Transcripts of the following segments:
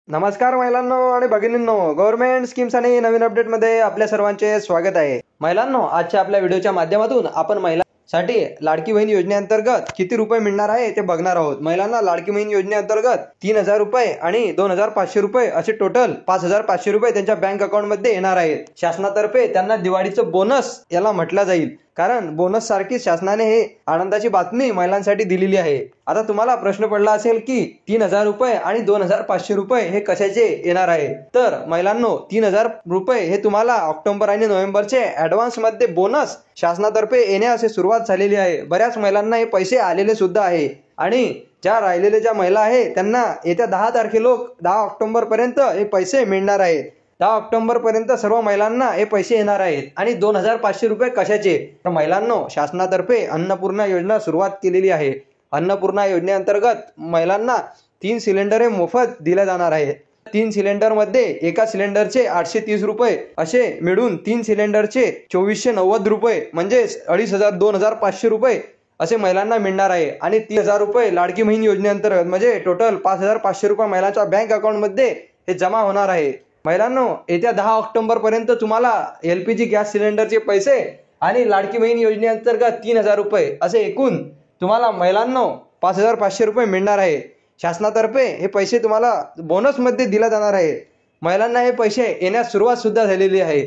नमस्कार महिलांनो आणि भगिनींनो, government schemes आणि नवीन अपडेटमध्ये आपल्या सर्वांचे स्वागत आहे। महिलांनो, आजच्या आपल्या व्हिडिओच्या माध्यमातून आपण महिलांसाठी लाडकी बहीण योजनेअंतर्गत किती रुपये मिळणार आहे ते बघणार आहोत। महिलांना लाडकी बहीण योजनेअंतर्गत 3000 रुपये आणि 2500 रुपये असे टोटल 5500 रुपये त्यांच्या बँक अकाउंट मध्ये येणार आहेत। शासनातर्फे त्यांना दिवाळीचं बोनस याला म्हटलं जाईल, कारण बोनस सारखी शासनाने हे आनंदाची बातमी महिलांसाठी दिलेली आहे। आता तुम्हाला प्रश्न पडला असेल की 3000 रुपये आणि 2500 रुपये हे कशाचे येणार आहे। तर महिलांनो, 3000 रुपये हे तुम्हाला ऑक्टोबर आणि नोव्हेंबरचे ऍडव्हान्स मध्ये बोनस शासनातर्फे येण्यास सुरुवात झालेली आहे। बऱ्याच महिलांना हे पैसे आलेले सुद्धा आहे आणि ज्या राहिलेले ज्या महिला आहे त्यांना येत्या 10 तारखेलोक 10 ऑक्टोबर पर्यंत हे पैसे मिळणार आहेत। 10 ऑक्टोबर पर्यंत सर्व महिलांना हे पैसे येणार आहेत। आणि 2500 रुपये कशाचे, तर महिलांनो, शासनातर्फे अन्नपूर्णा योजना सुरुवात केलेली आहे। अन्नपूर्णा योजनेअंतर्गत महिलांना 3 सिलेंडर मोफत दिले जाणार आहेत। 3 सिलेंडर मध्ये एका सिलेंडरचे 830 रुपये असे मिळून 3 सिलेंडरचे 2490 रुपये म्हणजे 2500 रुपये असे महिलांना मिळणार आहे। आणि 3000 रुपये लाडकी बहीण योजनेअंतर्गत म्हणजे टोटल 5500 रुपये महिलांच्या बँक अकाउंट मध्ये हे जमा होणार आहे। महिलांनो, येत्या 10 ऑक्टोबर पर्यंत तुम्हाला LPG गॅस सिलेंडरचे पैसे आणि लाडकी बहीण योजनेअंतर्गत 3000 रुपये असे एकूण तुम्हाला महिलांनो 5500 रुपये मिळणार आहे। शासनातर्फे हे पैसे तुम्हाला बोनस मध्ये दिले जाणार आहे। महिलांना हे पैसे येण्यास सुरुवात सुद्धा झालेली आहे।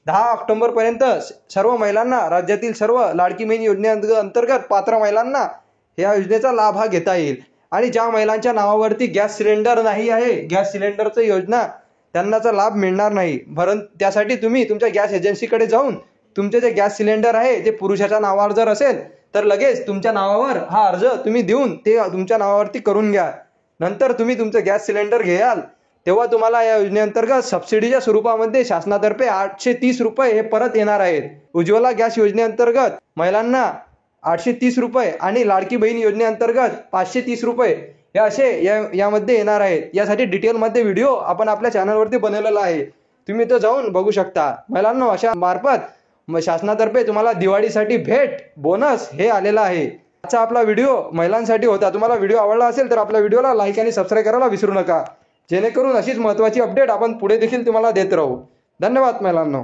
10 ऑक्टोबर पर्यंत सर्व महिलांना, राज्यातील सर्व लाडकी बहीण योजनेअंतर्गत पात्र महिलांना या योजनेचा लाभ हा घेता येईल। आणि ज्या महिलांच्या नावावरती गॅस सिलेंडर नाही आहे, गॅस सिलेंडरचं योजना त्यांनाचा लाभ मिळणार नाही। त्यासाठी तुम्ही तुमच्या गॅस एजन्सीकडे जाऊन तुमचे जे गॅस सिलेंडर आहे ते पुरुषाच्या नावावर जर असेल तर लगेच तुमच्या नावावर हा अर्ज तुम्ही देऊन ते तुमच्या नावावरती करून घ्या। नंतर तुम्ही तुमचं गॅस सिलेंडर घ्याल तेव्हा तुम्हाला या योजनेअंतर्गत सबसिडीच्या स्वरूपामध्ये शासनातर्फे 830 रुपये हे परत येणार आहेत। उज्ज्वला गॅस योजनेअंतर्गत महिलांना 830 रुपये आणि लाडकी बहीण योजनेअंतर्गत 530 रुपये हे असे यामध्ये येणार आहेत। यासाठी डिटेलमध्ये व्हिडिओ आपण आपल्या चॅनलवरती बनवलेला आहे, तुम्ही तो जाऊन बघू शकता। महिलांनो, अशा मार्फत शासनातर्फे तुम्हाला दिवाळीसाठी भेट बोनस हे आलेला आहे। आजचा आपला व्हिडिओ महिलांसाठी होता। तुम्हाला व्हिडिओ आवडला असेल तर आपल्या व्हिडिओला लाईक आणि सबस्क्राईब करायला विसरू नका, जेणेकरून अशीच महत्त्वाची अपडेट आपण पुढे देखील तुम्हाला देत राहू। धन्यवाद महिलांनो।